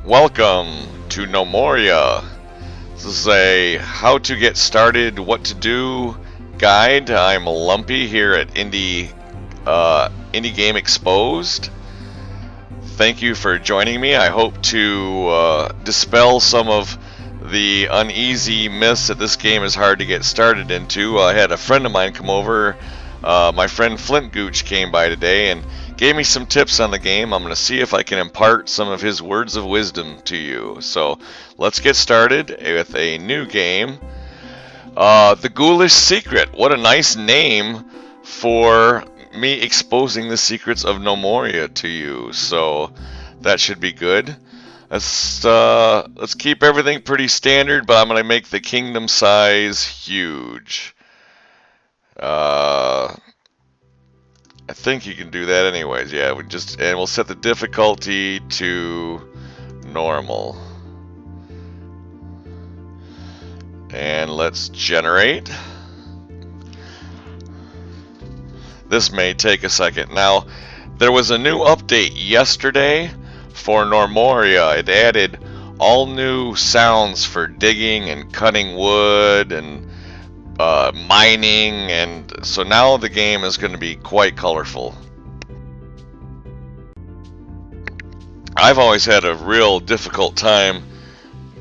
Welcome to Gnomoria. This is a how to get started, what to do guide. I'm Lumpy here at Indie Game Exposed. Thank you for joining me. I hope to dispel some of the uneasy myths that this game is hard to get started into. I had a friend of mine come over. My friend Flint Gooch came by today and gave me some tips on the game. I'm going to see if I can impart some of his words of wisdom to you. So let's get started with a new game. The Ghoulish Secret. What a nice name for me exposing the secrets of Gnomoria to you. So that should be good. Let's keep everything pretty standard, but I'm going to make the kingdom size huge. I think you can do that anyways. Yeah, we'll set the difficulty to normal. And let's generate. This may take a second. Now, there was a new update yesterday for Gnomoria. It added all new sounds for digging and cutting wood and mining, and so now the game is going to be quite colorful. I've always had a real difficult time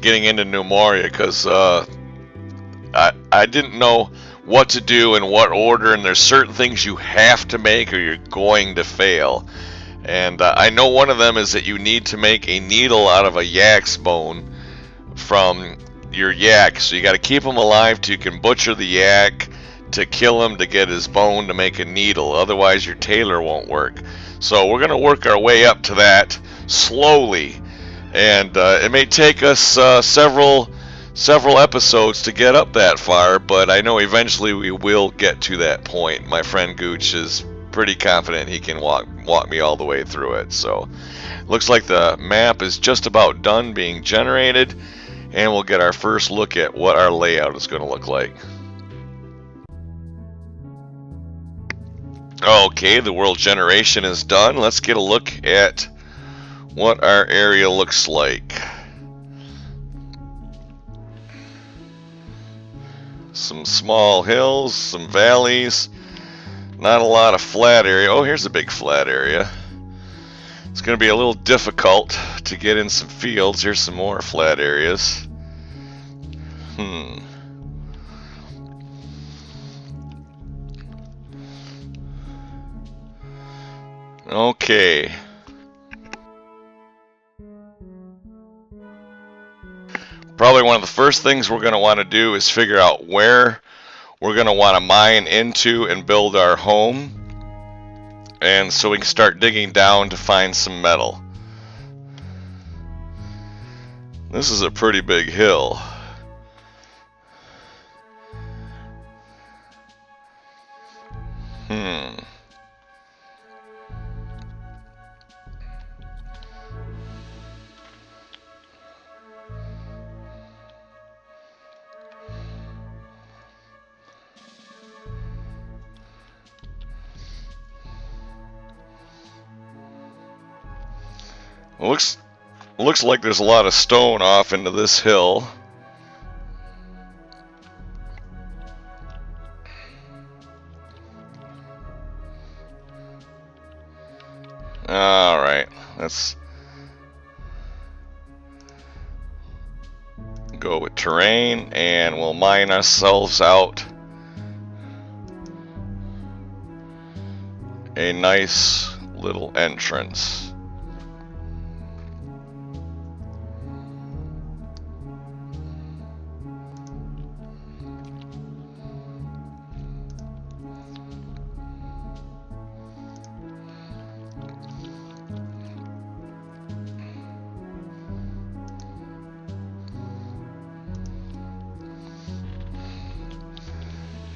getting into Gnomoria because I didn't know what to do in what order, and there's certain things you have to make or you're going to fail. And I know one of them is that you need to make a needle out of a yak's bone from your yak, so you got to keep him alive till you can butcher the yak to kill him to get his bone to make a needle. Otherwise your tailor won't work. So we're going to work our way up to that slowly, and it may take us several episodes to get up that far, but I know eventually we will get to that point. My friend Gooch is pretty confident he can walk me all the way through it. So looks like the map is just about done being generated, and we'll get our first look at what our layout is going to look like. Okay, the world generation is done. Let's get a look at what our area looks like. Some small hills, some valleys, not a lot of flat area. Oh, here's a big flat area. It's going to be a little difficult to get in some fields. Here's some more flat areas. Okay. Probably one of the first things we're going to want to do is figure out where we're going to want to mine into and build our home. And so we can start digging down to find some metal. This is a pretty big hill. Looks like there's a lot of stone off into this hill. Alright, let's go with terrain, and we'll mine ourselves out a nice little entrance.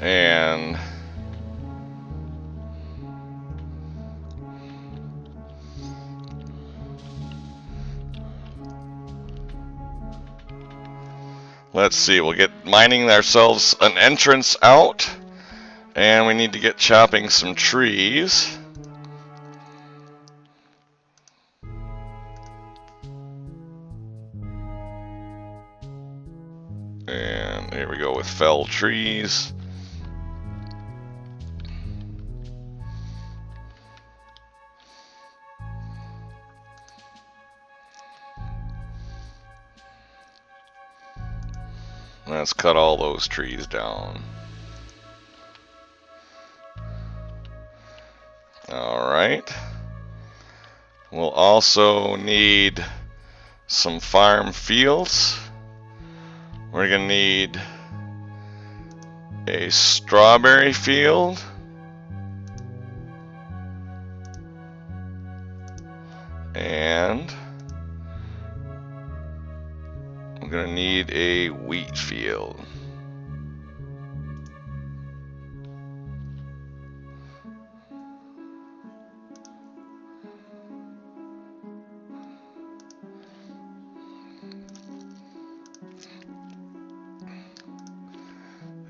And let's see, we'll get mining ourselves an entrance out, and we need to get chopping some trees. And here we go with fell trees. Let's cut all those trees down. Alright. We'll also need some farm fields. We're going to need a strawberry field. And we're going to need a wheat field.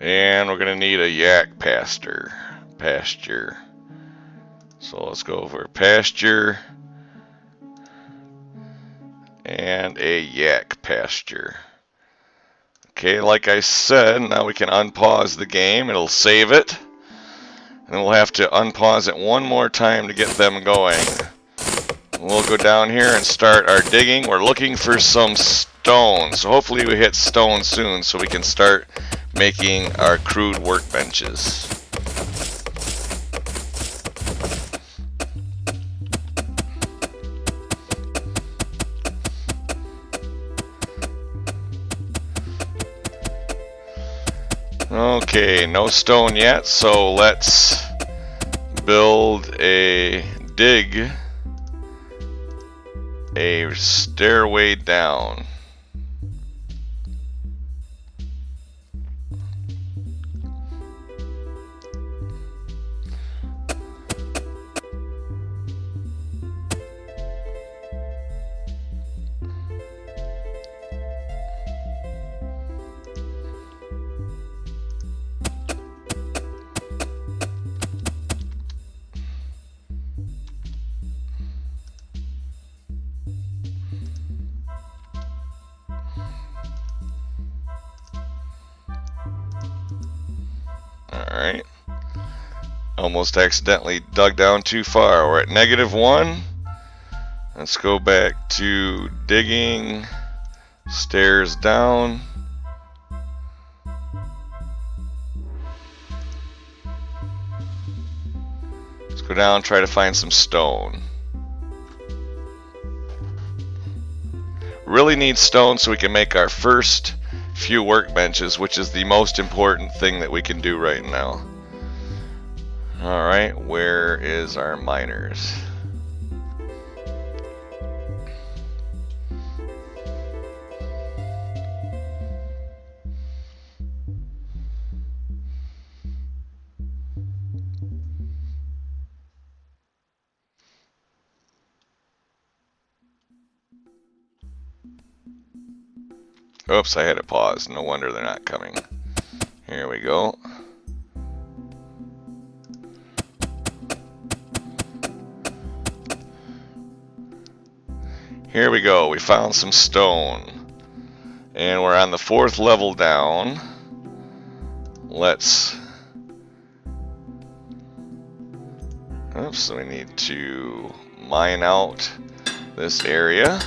And we're going to need a yak pasture. So let's go for pasture and a yak pasture. Okay, like I said, now we can unpause the game. It'll save it. And we'll have to unpause it one more time to get them going. We'll go down here and start our digging. We're looking for some stone. So hopefully we hit stone soon so we can start making our crude workbenches. Okay, no stone yet, so let's dig a stairway down. Alright. Almost accidentally dug down too far. We're at -1. Let's go back to digging. Stairs down. Let's go down and try to find some stone. Really need stone so we can make our first few workbenches, which is the most important thing that we can do right now. Alright, where is our miners? Oops, I had it paused. No wonder they're not coming. Here we go. Here we go. We found some stone. And we're on the 4th level down. Oops, we need to mine out this area.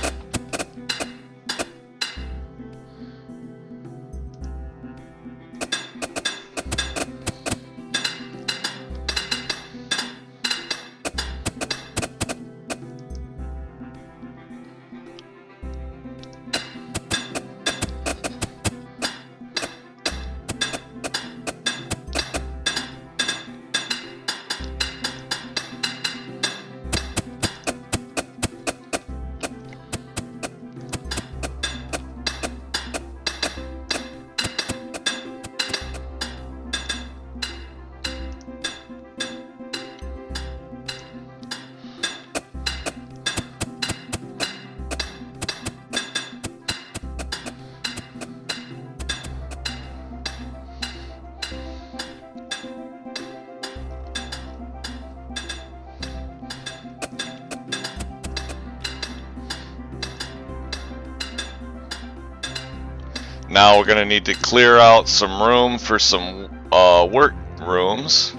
Now we're going to need to clear out some room for some work rooms.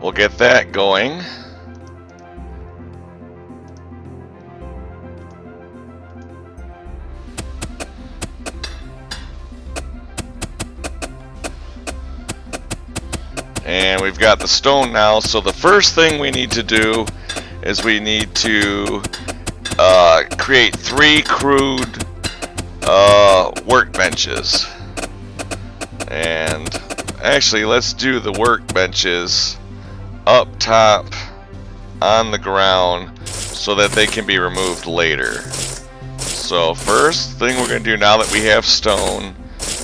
We'll get that going. And we've got the stone now, so the first thing we need to do is we need to create 3 crude workbenches. And actually, let's do the workbenches up top on the ground so that they can be removed later. So first thing we're going to do now that we have stone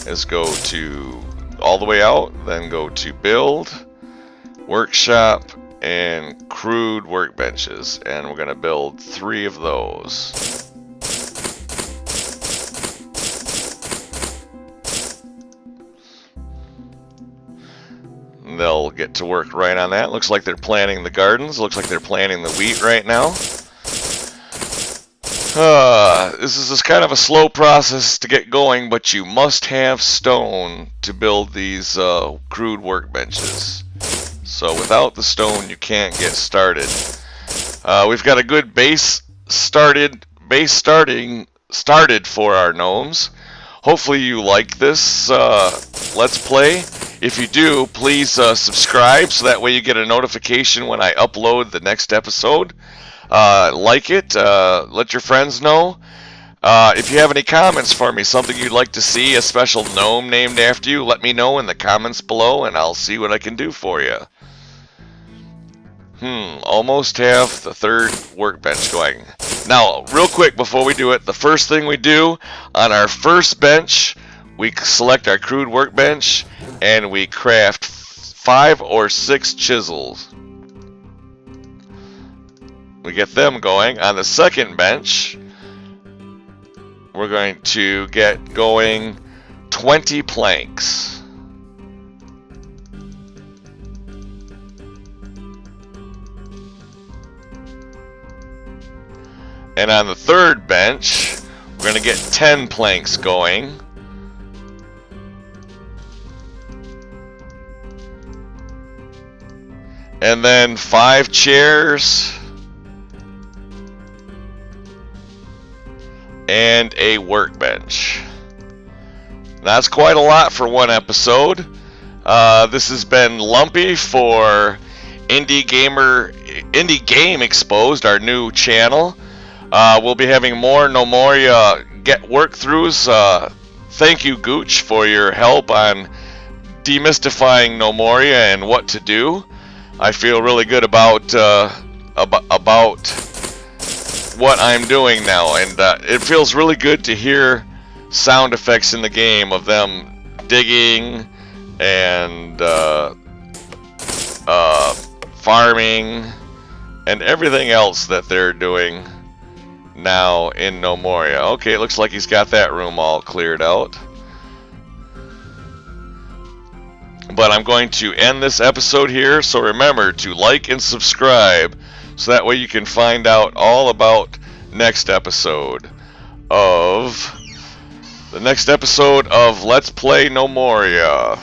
is go to all the way out, then go to build, workshop, and crude workbenches, and we're going to build 3 of those. They'll get to work right on that. Looks like they're planting the gardens. Looks like they're planting the wheat right now. This is just kind of a slow process to get going, but you must have stone to build these crude workbenches. So without the stone, you can't get started. We've got a good base started for our gnomes. Hopefully you like this Let's Play. If you do, please subscribe so that way you get a notification when I upload the next episode. Like it, let your friends know. If you have any comments for me, something you'd like to see, a special gnome named after you, let me know in the comments below and I'll see what I can do for you. Almost have the 3rd workbench going. Now, real quick before we do it, the first thing we do on our first bench, we select our crude workbench and we craft 5 or 6 chisels. We get them going. On the second bench, we're going to get going 20 planks. And on the third bench, we're going to get 10 planks going. And then 5 chairs. And a workbench. That's quite a lot for one episode. This has been Lumpy for Indie Game Exposed, our new channel. We'll be having more Gnomoria work throughs. Thank you, Gooch, for your help on demystifying Gnomoria and what to do. I feel really good about what I'm doing now, and it feels really good to hear sound effects in the game of them digging and farming and everything else that they're doing now in Gnomoria. Okay, it looks like he's got that room all cleared out. But I'm going to end this episode here, so remember to like and subscribe so that way you can find out all about next episode of Let's Play Gnomoria.